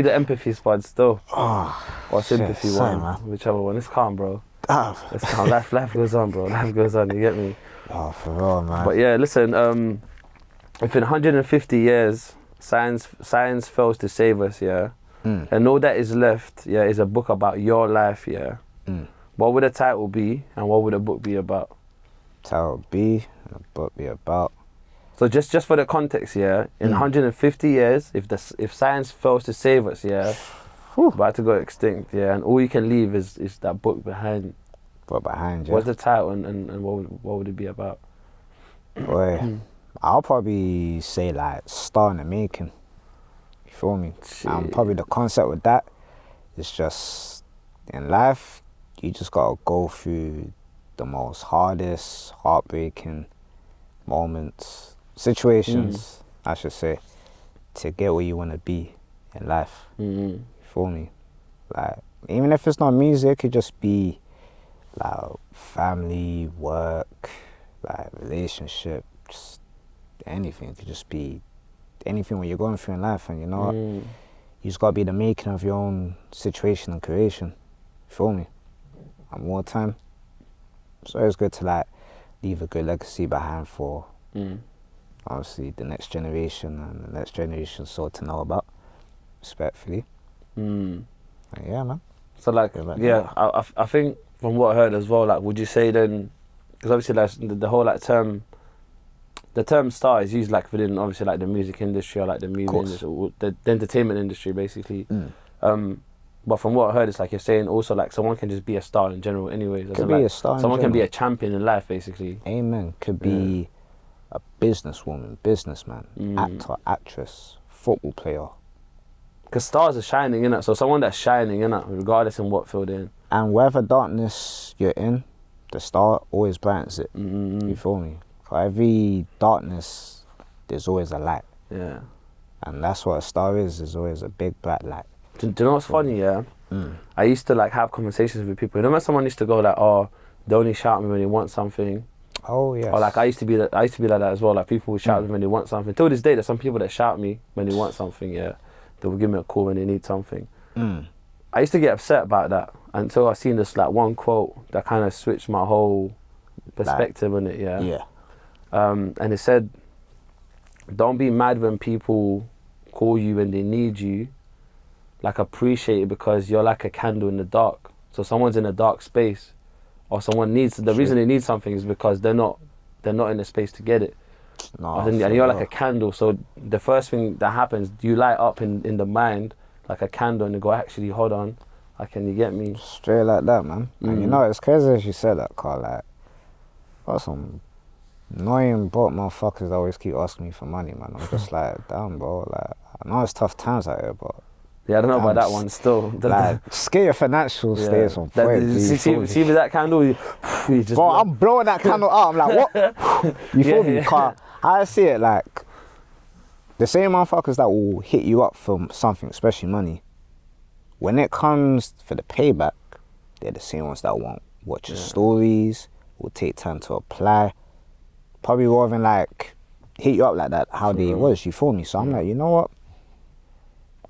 the empathy spot still. Or sympathy one, whichever one. It's calm, bro. It's calm. Life goes on, bro. Life goes on. You get me? Oh, for real, man. But yeah, listen. If in 150 years science fails to save us, yeah, and all that is left, yeah, is a book about your life, yeah. What would the title be, and what would the book be about? Title be, and the book be about. So just for the context, yeah, in 150 years, if science fails to save us, yeah, we're about to go extinct, yeah, and all you can leave is that book behind. Book behind you. What's the title, and what would it be about? Boy, I'll probably say like star in the making. You feel me? Probably the concept with that is just in life, you just gotta go through the most hardest, heartbreaking moments, situations, I should say, to get where you wanna be in life. You feel me? Like, even if it's not music, it could just be like family, work, like relationship, just anything. It could just be anything when you're going through in life, and you know what? You just gotta be the making of your own situation and creation. You feel me? And more time. So it's good to like leave a good legacy behind for obviously the next generation, and the next generation so to know about, respectfully. And yeah, man. So like, yeah, I think from what I heard as well, like, would you say then, because obviously like the whole like the term star is used like within obviously like the music industry or like the movie industry, or the entertainment industry basically. But from what I heard, it's like you're saying also like someone can just be a star in general anyways. Could be like, a star in someone general. can be a champion in life basically. Amen. Could be a businesswoman, businessman, actor, actress, football player. Because stars are shining, innit? So someone that's shining, innit? Regardless in what field they're in. And wherever darkness you're in, the star always brightens it. You feel me? For every darkness, there's always a light. Yeah. And that's what a star is. There's always a big bright light. Do you know what's funny, yeah? I used to like have conversations with people. You know when someone used to go like, oh, they only shout at me when they want something. Oh, yes. Or like I used to be like that as well. Like people would shout at me when they want something. Till this day, there's some people that shout at me when they want something, yeah. They will give me a call when they need something. I used to get upset about that until I seen this like one quote that kind of switched my whole perspective on it, yeah. Yeah. And it said, don't be mad when people call you when they need you. Like, appreciate it because you're like a candle in the dark. So someone's in a dark space, or someone needs, the reason they need something is because they're not in a space to get it. No, and you're like a candle, so the first thing that happens, you light up in the mind like a candle, and you go, actually, hold on, can you get me? Straight like that, man. And you know, it's crazy as you said that, Carl. Like, got some annoying broke motherfuckers that always keep asking me for money, man. I'm just like, damn, bro. Like, I know it's tough times out here, but yeah, I don't know about that one still. Like, just get your financial status on point. See with that candle, you just... Bro, I'm blowing that candle out. I'm like, what? You feel me? Carl, I see it like, the same motherfuckers that will hit you up for something, especially money, when it comes for the payback, they're the same ones that won't watch your stories, will take time to apply, probably won't even like hit you up like that, how they was, you feel me? So I'm like, you know what?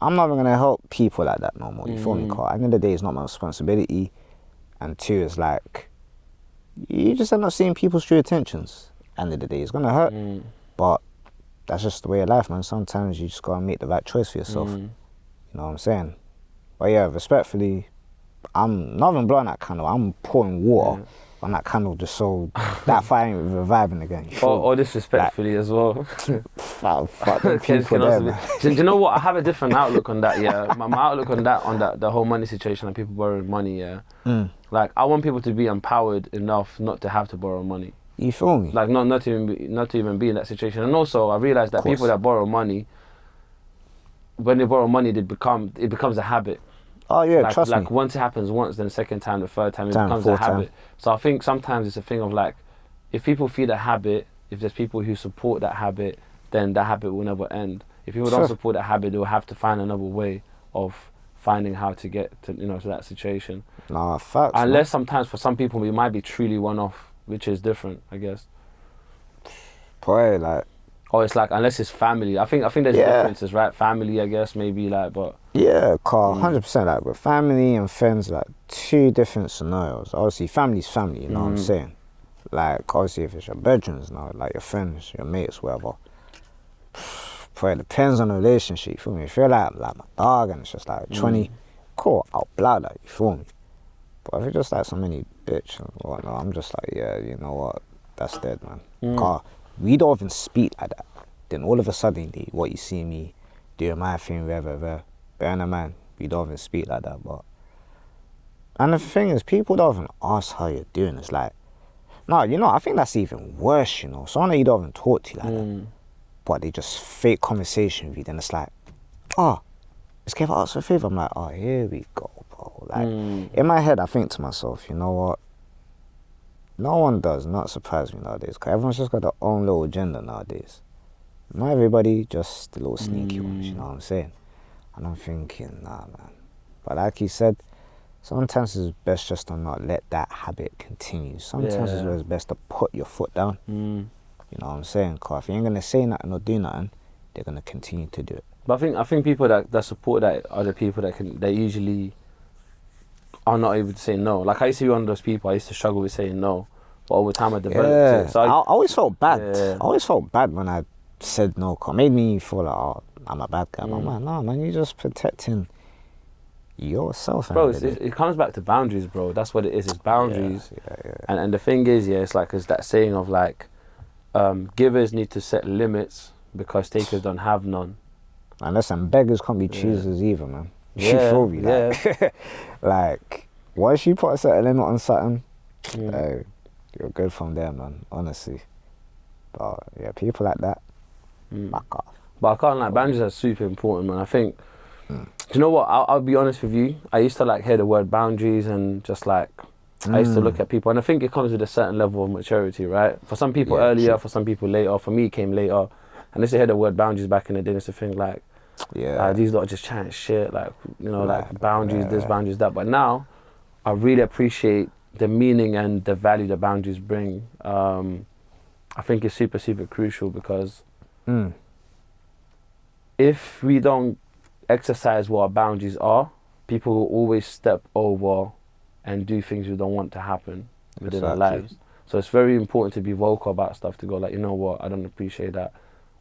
I'm not even gonna help people like that no more, you feel me, Carl? At the end of the day, it's not my responsibility. And two, it's like, you just end up seeing people's true intentions. End of the day, it's gonna hurt, but that's just the way of life, man. Sometimes you just gotta make the right choice for yourself. You know what I'm saying? But yeah, respectfully, I'm not even blowing that candle. I'm pouring water on that candle just so that fire ain't reviving again. Or disrespectfully like, as well. Fuck them people there, man. Do you know what? I have a different outlook on that, yeah. My outlook on that, the whole money situation and people borrowing money, yeah. Like, I want people to be empowered enough not to have to borrow money. You feel me? Like, not to even be in that situation. And also, I realised that people that borrow money, when they borrow money, it becomes a habit. Oh yeah, trust me. Like once it happens once, then the second time, the third time, it becomes a habit. So I think sometimes it's a thing of like, if people feed a habit, if there's people who support that habit, then that habit will never end. If people don't support that habit, they'll have to find another way of finding how to get to to that situation. Nah, facts. Unless sometimes for some people it might be truly one-off, which is different, I guess. Boy, like. Or it's like, unless it's family. I think there's differences, right? Family, I guess, maybe, like, but... Yeah, 100%, like, with family and friends, like, two different scenarios. Obviously, family's family, you know what I'm saying? Like, obviously, if it's your bedrooms, you know, like, your friends, your mates, whatever. But it depends on the relationship, you feel me? If you're like my dog and it's just like 20, cool, I'll blow that, you feel me? But if it's just like so many bitch and whatnot, I'm just like, yeah, you know what, that's dead, man. Cause we don't even speak like that. Then all of a sudden, what you see me doing my thing, whatever, bearing in mind, we don't even speak like that, but... And the thing is, people don't even ask how you're doing. It's like, no, you know, I think that's even worse, you know. Someone that you don't even talk to like that, but they just fake conversation with you, then it's like, oh, let's give us a favor. I'm like, oh, here we go, bro. Like, in my head, I think to myself, you know what? No one does not surprise me nowadays, because everyone's just got their own little agenda nowadays. Not everybody, just the little sneaky ones, you know what I'm saying? And I'm thinking, nah, man. But like you said, sometimes it's best just to not let that habit continue. Sometimes it's best to put your foot down. You know what I'm saying? Because if you ain't going to say nothing or do nothing, they're going to continue to do it. But I think people that support that are the people that usually are not able to say no. Like, I used to be one of those people, I used to struggle with saying no. But over time I developed it. So I always felt bad. I always felt bad when I said no. Cause it made me feel like, oh, I'm a bad guy. I'm like, no, man, you're just protecting yourself. Bro, it comes back to boundaries, bro. That's what it is. It's boundaries. And the thing is, it's like, it's that saying of like, givers need to set limits because takers don't have none. And listen, beggars can't be choosers either, man. You feel me? Like, like, once you put a certain limit on something, you're good from there, man, honestly. But yeah, people like that, back off. But I can't, like, boundaries are super important, man. I think, do you know what? I'll be honest with you. I used to like hear the word boundaries and just like, I used to look at people, and I think it comes with a certain level of maturity, right? For some people earlier, for some people later. For me, it came later. And I used to hear the word boundaries back in the day. I used to think like, these lot are just chatting shit, like, you know, like boundaries this, boundaries that. But now, I really appreciate the meaning and the value that boundaries bring. I think it's super, super crucial because if we don't exercise what our boundaries are, people will always step over and do things we don't want to happen within our lives. So it's very important to be vocal about stuff, to go like, you know what, I don't appreciate that,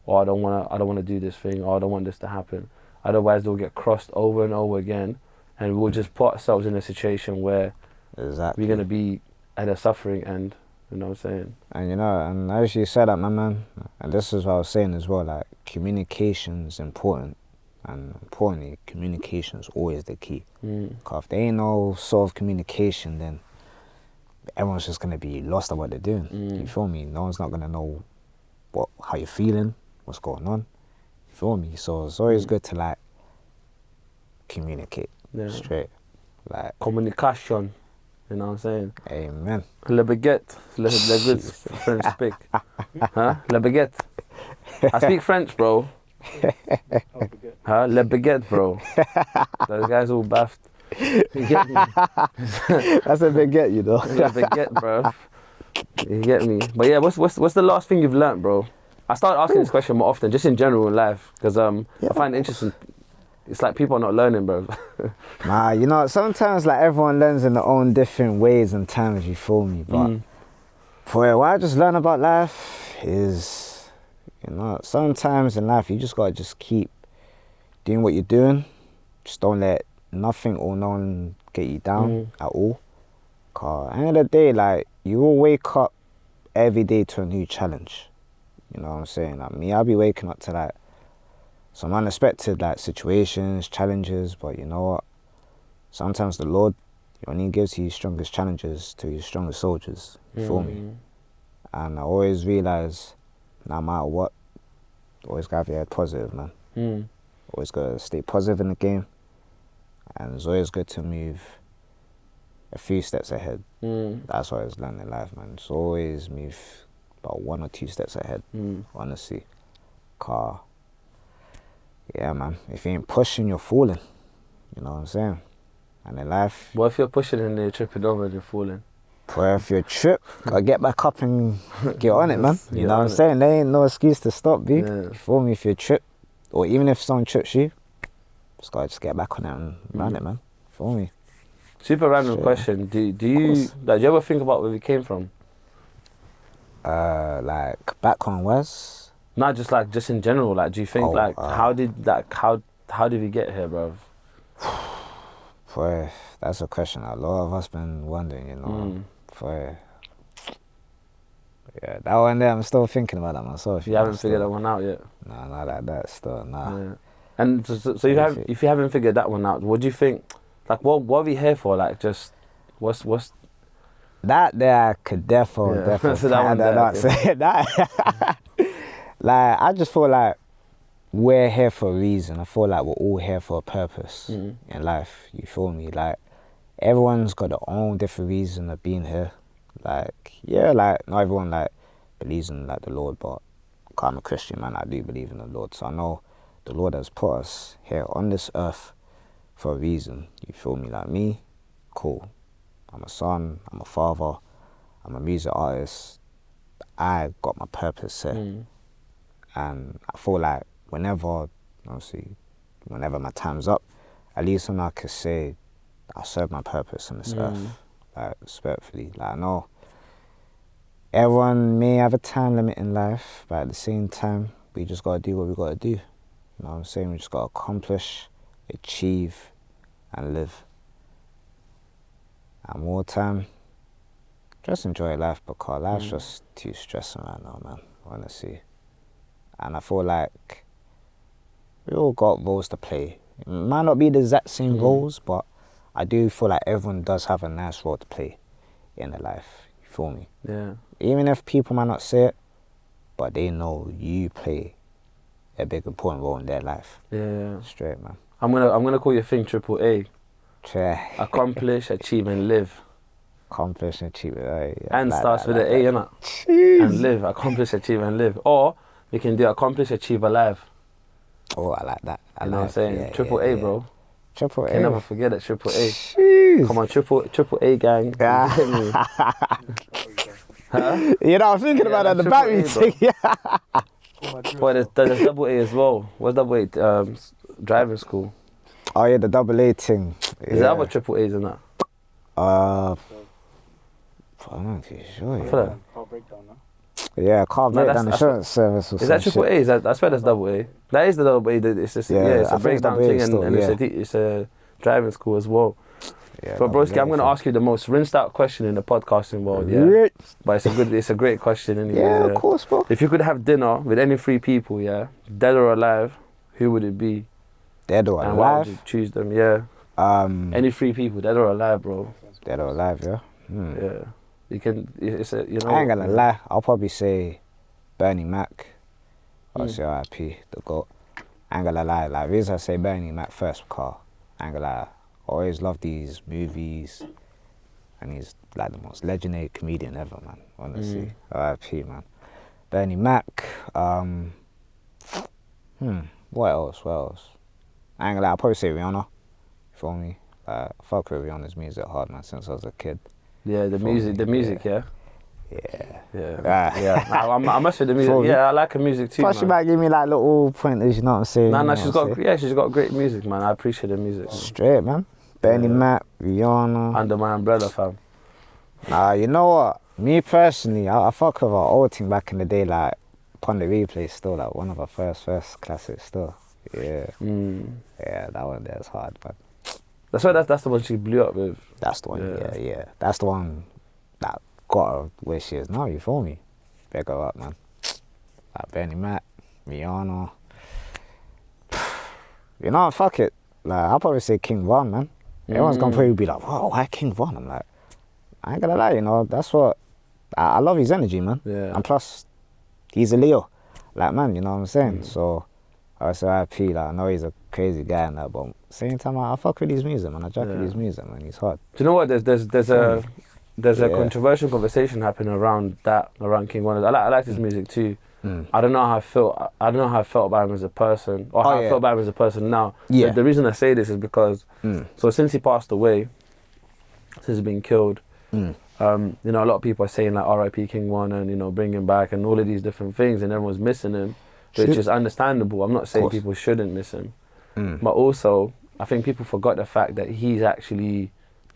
or I don't want to do this thing, or I don't want this to happen. Otherwise, they'll get crossed over and over again, and we'll just put ourselves in a situation where we're going to be at a suffering end. You know what I'm saying? And you know, and as you said that, my man, and this is what I was saying as well, like, communication's important. And importantly, communication is always the key. Because if there ain't no sort of communication, then everyone's just going to be lost at what they're doing. You feel me? No one's not going to know how you're feeling, what's going on. You feel me? So it's always good to, like, communicate straight. Like, communication. You know what I'm saying? Amen. Le baguette. Le good French speak. Huh? Le baguette. I speak French, bro. Huh? Le baguette, bro. Those guys all buffed. You get me? That's a baguette, you know. Le baguette, bro. You get me? But yeah, what's the last thing you've learnt, bro? I started asking this question more often, just in general in life, because I find it interesting. It's like people are not learning, bro. Nah, you know, sometimes like everyone learns in their own different ways and times, you feel me? But for what I just learned about life is, you know, sometimes in life you just gotta just keep doing what you're doing. Just don't let nothing or no one get you down at all. Cause at the end of the day, like, you will wake up every day to a new challenge. You know what I'm saying? Like me, I'll be waking up to like some unexpected like situations, challenges, but you know what? Sometimes the Lord, he only gives his strongest challenges to his strongest soldiers. You feel me? And I always realize, no matter what, always gotta be positive, man. Always gotta stay positive in the game, and it's always good to move a few steps ahead. That's what I was learning in life, man. It's always move about 1 or 2 steps ahead, honestly. Yeah, man, if you ain't pushing, you're falling. You know what I'm saying? And in life... What if you're pushing and you're tripping over and you're falling? Well, if you're a trip, gotta get back up and get on it, man. You know what I'm saying? There ain't no excuse to stop, B. Yeah. You feel me? If you're a trip, or even if someone trips you, just gotta get back on it and run it, man. Feel me? Super random question. Do you ever think about where we came from? Like back on West. Not just in general. Like, do you think how did we get here, bro? Boy, that's a question a lot of us been wondering, you know. Boy. Yeah, that one there, I'm still thinking about that myself. You haven't figured that one out yet? Nah, not like that still, nah. Yeah. And so if you haven't figured that one out, what do you think? Like, what are we here for? Like, just what's that there? I could definitely So that one there, not say that. Like, I just feel like we're here for a reason. I feel like we're all here for a purpose in life. You feel me? Like, everyone's got their own different reason of being here. Like, yeah, like not everyone like believes in like the Lord, but I'm a Christian, man. I do believe in the Lord, so I know the Lord has put us here on this earth for a reason. You feel me? Like me, cool. I'm a son. I'm a father. I'm a music artist. I got my purpose here, and I feel like whenever my time's up, at least when I can say I served my purpose on this earth, like respectfully. Like, I know everyone may have a time limit in life, but at the same time, we just gotta do what we gotta do. You know what I'm saying? We just gotta accomplish, achieve, and live. And more time, just enjoy life, because life's just too stressing right now, man, honestly. And I feel like we all got roles to play. It might not be the exact same roles, but I do feel like everyone does have a nice role to play in their life. You feel me? Yeah. Even if people might not say it, but they know you play a big important role in their life. Yeah. Straight, man. I'm gonna call your thing Triple A. Yeah. Accomplish, achieve, and live. Accomplish and achieve. Yeah, And like starts that, with like an A, that. innit? Jeez. And live. Accomplish, achieve, and live. Or we can do accomplish, achieve, alive. Oh, I like that. You know what I'm saying? Yeah, Triple A, bro. Triple A. Can never forget it. Triple A. Jeez. Come on, triple A gang. Yeah. You get me? Huh? You know, I'm thinking about that, the Triple battery A, bro. thing. Yeah. But there's double A as well. What's double A? Driving school. Oh, yeah, the double A thing. Is there other triple A's in that? I'm not too sure. I feel like, Car breakdown, no? Yeah, car breakdown insurance service or is that triple A? I swear that's double A. That is the double A. It's just, it's I a think it's breakdown double A thing, still, and it's a driving school as well. Yeah, But broski, I'm gonna ask you the most rinsed out question in the podcasting world, yeah. But it's a great question anyway. Yeah, of course, bro. If you could have dinner with any three people, yeah, dead or alive, who would it be? Dead or And why would alive? you choose them? Yeah. Any three people, dead or alive, bro. Dead or alive, yeah. Yeah. You can. It's a, you know. I ain't gonna lie. I'll probably say Bernie Mac. Or say RIP, the GOAT. I ain't gonna lie. Like, the reason I say Bernie Mac first, because I ain't gonna lie. I always love these movies, and he's like the most legendary comedian ever, man. Honestly, RIP, man. Bernie Mac. What else? I ain't gonna lie. I'll probably say Rihanna. You feel me? I fuck with Rihanna's music hard, man, since I was a kid. Yeah, the music, yeah. Yeah. I must say the music. Yeah, I like her music too. Plus, she might give me like little pointers, you know what I'm saying? No, she's got great music, man. I appreciate the music. Man. Straight, man. Bernie Mac, Rihanna. Under my umbrella, fam. Nah, you know what? Me personally, I fuck with her old thing back in the day, like Upon the Replay, still like one of her first classics, still. Yeah. Yeah, that one there's hard, but. That's why that's the one she blew up with. That's the one, yeah. That's the one that got her where she is now, you feel me? Big her up, man. Like Bernie Mac, Rihanna. You know, fuck it. Like, I'll probably say King Von, man. Everyone's gonna probably be like, whoa, why King Von? I'm like, I ain't gonna lie, you know, that's what, I love his energy, man. Yeah. And plus, he's a Leo. Like, man, you know what I'm saying? So, I say RIP, like, I know he's a crazy guy and that, but same time, I fuck with his music, man. I jack with his music, man. He's hard. Do you know what? There's a controversial conversation happening around King Von. I like his music too. I don't know how I felt. I don't know how I felt about him as a person, or how I felt about him as a person now. Yeah. The reason I say this is because, so since he passed away, since he's been killed, You know, a lot of people are saying like R.I.P. King One and, you know, bring him back and all of these different things, and everyone's missing him, which is understandable. I'm not saying people shouldn't miss him, but also I think people forgot the fact that he's actually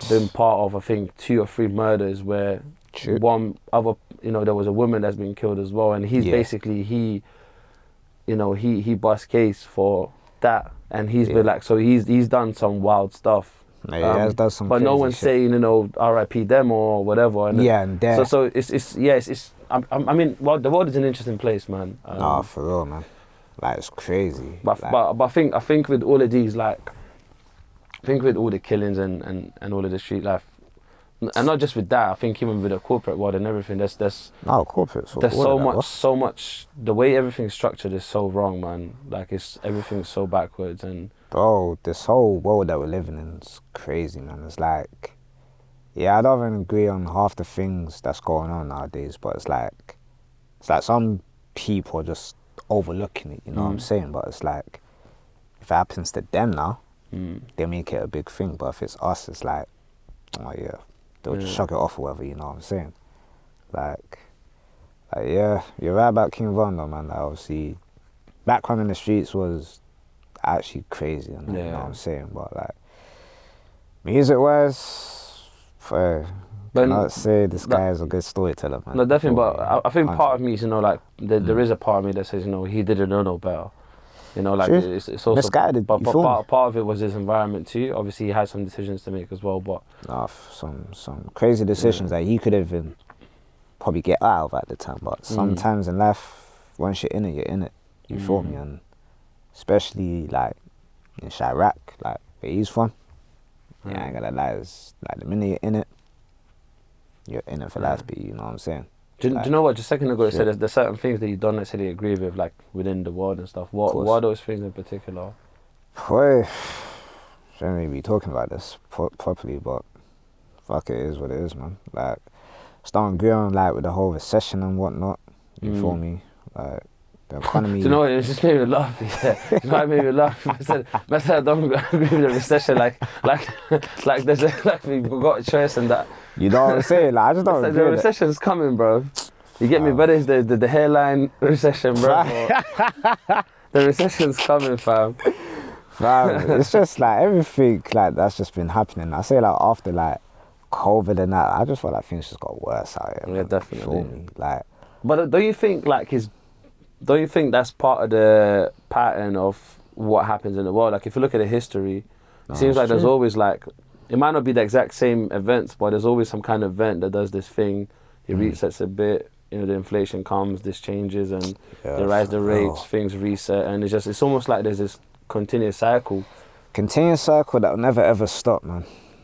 been part of, I think, 2 or 3 murders where one other, you know, there was a woman that's been killed as well, and he's basically he bust case for that, and he's been like, so he's done some wild stuff. He has done some but no one's saying, you know, R.I.P. them or whatever. And so it's I mean, well, the world is an interesting place, man. For real, man. Like, it's crazy. But I think with all of these, like, I think with all the killings and all of the street life, and not just with that, I think even with the corporate world and everything, there's so much. The way everything's structured is so wrong, man. Like, everything's so backwards. And bro, this whole world that we're living in is crazy, man. It's like, I don't even agree on half the things that's going on nowadays, but it's like some people are just overlooking it, you know what I'm saying? But it's like, if it happens to them now, they make it a big thing. But if it's us, it's like, oh yeah, they'll just shrug it off or whatever, you know what I'm saying? Like yeah, you're right about King Von though, man. Like, obviously, back when in the streets was actually crazy, you know what I'm saying? But like, music-wise, I cannot say this guy is a good storyteller, man. No, definitely, but I think part of me is, you know, like, there is a part of me that says, you know, he didn't know no better. You know, like, it's also misguided. But part of it was his environment too. Obviously, he had some decisions to make as well. But some crazy decisions that he could have probably get out of at the time. But sometimes in life, once you're in it, you're in it. You feel me? And especially like in Chirac, like where he's from. Yeah, I ain't gonna lie. It's like the minute you're in it for life. You know what I'm saying? Do you know what? Just a second ago, you said there's certain things that you don't necessarily agree with, like within the world and stuff. What are those things in particular? Boy, shouldn't really be talking about this properly, but fuck, it is what it is, man. Like, starting agree on like with the whole recession and whatnot. You feel me? Like, the economy. Do you know what? It just made me laugh. Yeah, you know what made me laugh? I said I don't agree with the recession. Like there's we got a choice and that. You know what I'm saying? Like, I just don't agree. The recession's coming, bro. You get me? Whether it's the hairline recession, bro. The recession's coming, fam. It's just like everything like that's just been happening. I say like after like COVID and that, I just feel like things just got worse out here. Yeah, man. definitely. You feel me? Like, but don't you think that's part of the pattern of what happens in the world? Like, if you look at the history, it seems like there's always like, it might not be the exact same events, but there's always some kind of event that does this thing. It resets a bit. You know, the inflation comes, this changes, and they rise the rates, things reset, and it's almost like there's this continuous cycle. Continuous cycle that will never ever stop, man.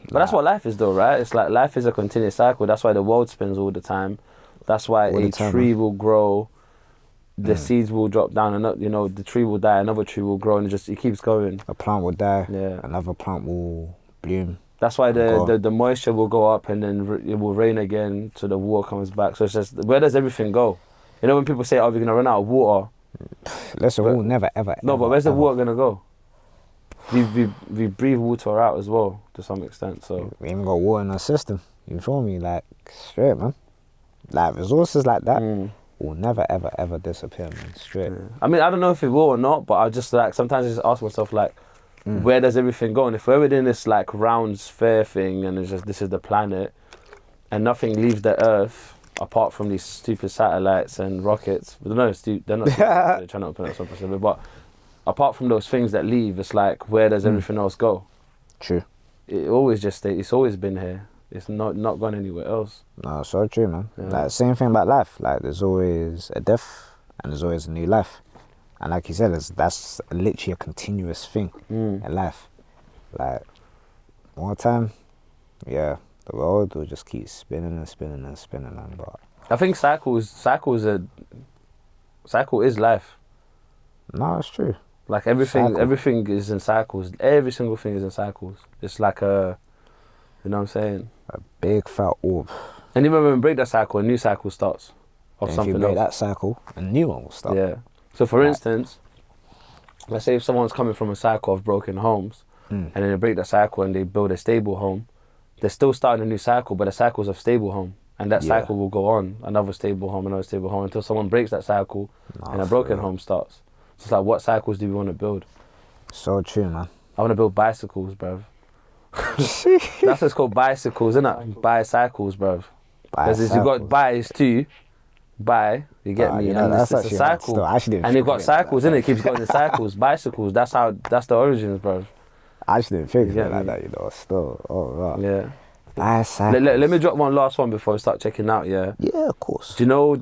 But that's what life is, though, right? It's like life is a continuous cycle. That's why the world spins all the time. That's why a tree will grow, the seeds will drop down, and you know, the tree will die, another tree will grow, and it keeps going. A plant will die, another plant will bloom. That's why the moisture will go up, and then it will rain again, so the water comes back. So it's just, where does everything go? You know, when people say, "Oh, we're gonna run out of water," listen, we'll never ever. No, but where's the water gonna go? We breathe water out as well to some extent. So we even got water in our system. You feel me? Like, straight, man. Like, resources like that will never ever ever disappear, man. Straight. I mean, I don't know if it will or not, but I just like sometimes I just ask myself like, where does everything go? And if we're within this like round sphere thing, and it's just this is the planet, and nothing leaves the Earth apart from these stupid satellites and rockets. They're not stupid. They're trying to open up something stupid, but apart from those things that leave, it's like, where does everything else go? True. It always just stays. It's always been here. It's not gone anywhere else. No, so true, man. Like, same thing about life. Like, there's always a death and there's always a new life. And like you said, that's literally a continuous thing in life. Like, one time, the world will just keep spinning and spinning and spinning. But I think cycle is life. No, it's true. Like, everything is in cycles. Every single thing is in cycles. It's like a, you know what I'm saying? A big fat orb. And even when we break that cycle, a new cycle starts of and something if you break else. that cycle, a new one will start. Yeah. So for instance, let's say if someone's coming from a cycle of broken homes, and then they break the cycle and they build a stable home, they're still starting a new cycle, but the cycle's of stable home. And that cycle will go on, another stable home, until someone breaks that cycle and a broken home starts. So it's like, what cycles do we want to build? So true, man. I want to build bicycles, bruv. That's what it's called, bicycles, isn't it? Bicycles, bruv. Because you got buys too, you get me? Yeah, and that's it's a cycle. And you've got cycles, innit? It keeps going in cycles, bicycles. That's the origins, bruv. I actually didn't think of it like that, you know. Still, right. Yeah. Bicycles. Let me drop one last one before we start checking out, yeah? Yeah, of course. Do you know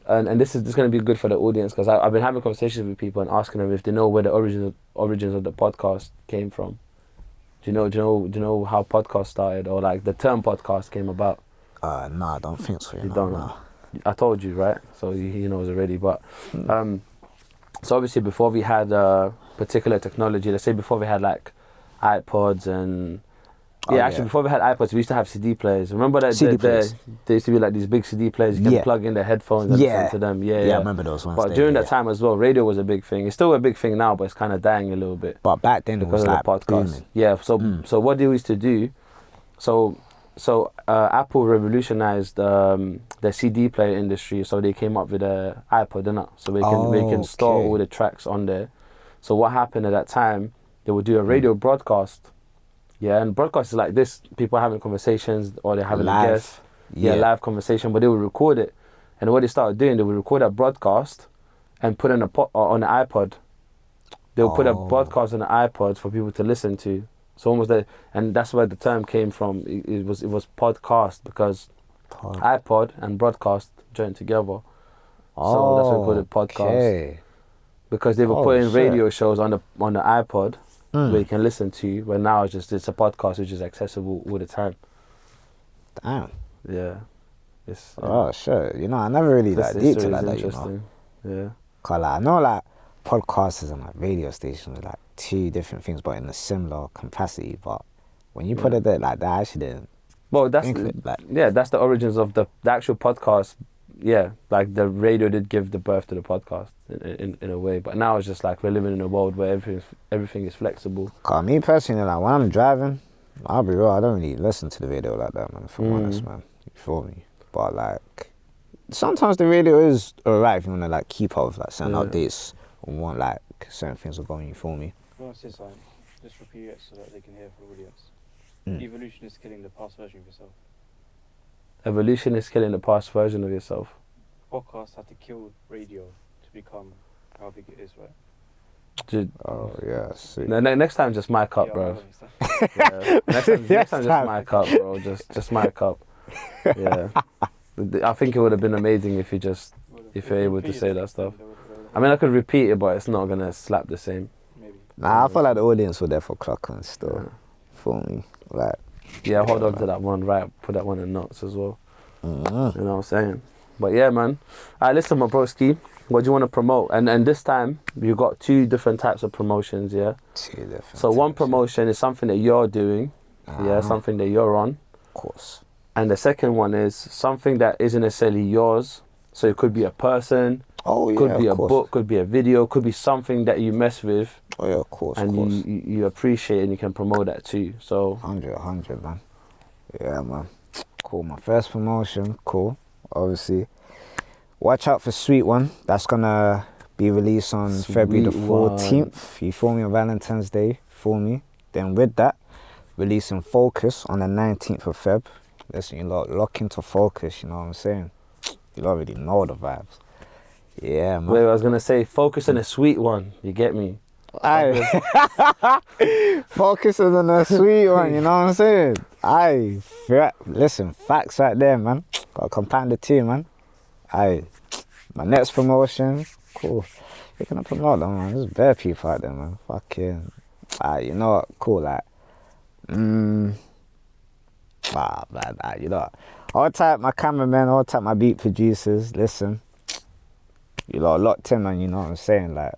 and this is going to be good for the audience, because I've been having conversations with people and asking them if they know where the origins of the podcast came from. Do you know how podcast started, or like the term podcast came about? No, I don't think so. You don't know. I told you, right? So he knows already. But so obviously before we had particular technology, let's say before we had like iPods and before we had iPods, we used to have CD players. Remember that there used to be like these big CD players. You can plug in the headphones and listen to them. Yeah, I remember those ones. But during that time as well, radio was a big thing. It's still a big thing now, but it's kind of dying a little bit. But back then because it was of the podcast. booming. Yeah. So what they used to do, so Apple revolutionized the CD player industry. So they came up with a iPod, innit? So we can store all the tracks on there. So what happened at that time? They would do a radio broadcast. Yeah, and broadcast is like this: people are having conversations, or they're having a guest. Live conversation. But they would record it, and what they started doing, they would record a broadcast and put it on an iPod. They would put a broadcast on an iPod for people to listen to. So almost and that's where the term came from. It was podcast, because iPod and broadcast joined together. So that's what we call it, podcast. Because they were putting radio shows on the iPod where you can listen to. But now it's a podcast which is accessible all the time. Damn. Yeah. Shit. You know, I never really deep to like that. You know. Yeah. Cause like, I know like podcasters and like radio stations are like two different things, but in a similar capacity. But when you put it there like that, I actually didn't. Well, that's the origins of the actual podcast. Yeah, like the radio did give the birth to the podcast in a way, but now it's just like we're living in a world where everything is flexible. Cause me personally, like when I'm driving, I'll be real, I don't really listen to the radio like that, man. If I'm honest, man, you feel me? But like sometimes the radio is alright if you wanna like keep up with like certain updates and want like certain things are going. You feel me? Well, just repeat it so that they can hear for the audience. Evolution is killing the past version of yourself. Evolution is killing the past version of yourself. Podcasts had to kill radio to become how big it is, right? Dude. Oh yeah, see. Next time just mic up, bro. Next time just mic up, bro. Just mic up. Yeah. I think it would have been amazing if you're able to say that stuff. I mean, I could repeat it, but it's not gonna slap the same. Maybe. Nah, I feel like the audience were there for clock and stuff. For me, like. Yeah, hold on to that one, right? Put that one in notes as well. You know what I'm saying? But yeah, man. Listen, my broski, what do you want to promote? And this time, you got two different types of promotions, yeah? Two different So one promotion is something that you're doing, something that you're on. Of course. And the second one is something that isn't necessarily yours. So it could be a person, could be a book, could be a video, could be something that you mess with. Oh yeah, of course. And you appreciate and you can promote that too. So 100, man. Yeah, man. Cool. My first promotion, cool. Obviously, watch out for Sweet One. That's gonna be released on February the 14th. You feel me, on Valentine's Day. Feel me. Then with that, releasing Focus on the 19th of Feb. Listen, you lot lock into Focus. You know what I'm saying? You already know the vibes. Yeah, man. Wait, I was gonna say Focus on a Sweet One. You get me? Focusing on a Sweet One, you know what I'm saying? Listen, facts right there, man. Gotta compound the two, man. My next promotion, cool. You're gonna promote them, man. There's bare people out there, man. Fucking, you know what? Cool, like, man, you know what? All type my cameramen, all type my beat producers. Listen, you lot locked in, man. You know what I'm saying, like.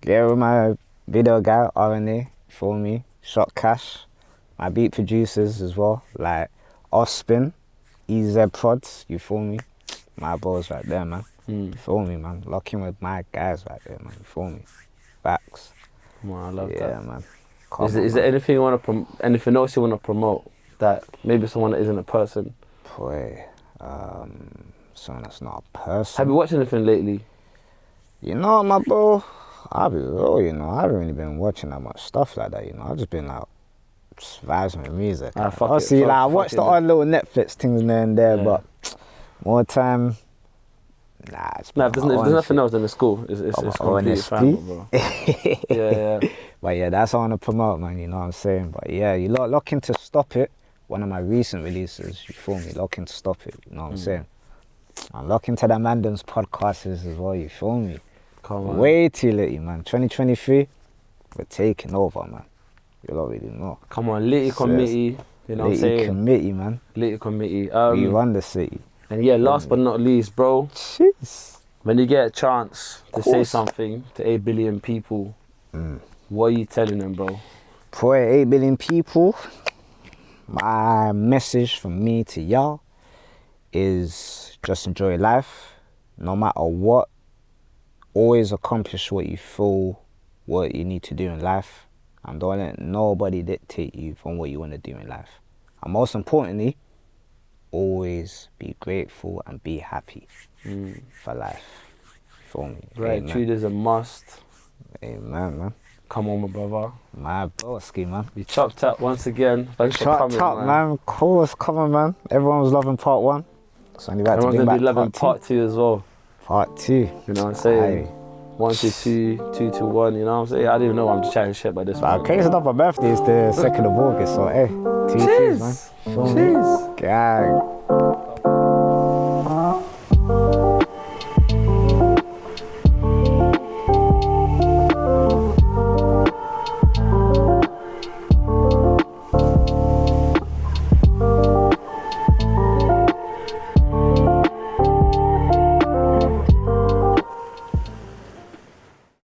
Yeah, with my video guy, RNA, for me, Shot Cash, my beat producers as well, like Ospin, EZ Prods, you feel me? My boys right there, man. You feel me, man? Lock in with my guys right there, man. You feel me? Facts. Man, I love that. Yeah, man. Is there anything you want to anything else you want to promote? that maybe someone that isn't a person? Boy, someone that's not a person. Have you watched anything lately? You know, my bro, I'll be real, you know, I haven't really been watching that much stuff like that, you know. I've just been out just vibes with music. Obviously, like, I watched the odd little Netflix things there and there, but more time, nah. It's Nah, if there's nothing else in the school, it's completely fine, bro. Yeah. But yeah, that's what I want to promote, man, you know what I'm saying? But yeah, you look into Stop It, one of my recent releases, you feel me? Look into Stop It, you know what I'm saying? And look into the Mandem's podcasts as well, you feel me? Come on. Way too litty, man. 2023, we're taking over, man. You'll already know. Come on, Litty Committee, you know what I'm saying? Litty Committee, man. Litty Committee. We run the city. And yeah, last but not least, bro. Jeez. When you get a chance to say something to 8 billion people, what are you telling them, bro? For 8 billion people, my message from me to y'all is just enjoy life. No matter what, always accomplish what you feel, what you need to do in life. And don't let nobody dictate you from what you want to do in life. And most importantly, always be grateful and be happy for life. For me. Gratitude is a must. Amen, man. Come on, my brother. My broski, man. We chopped up once again. Thanks for coming, man. Of course, coming, man. Everyone was loving part 1. So only about to bring back loving part 2 as well. Part 2. You know what I'm saying? 1 to 2, 2 to 1. You know what I'm saying? I didn't even know I'm just chatting shit by this one. Okay, it's not my birthday. It's the 2nd of August. So hey, 2 2, man. Cheers. Gang.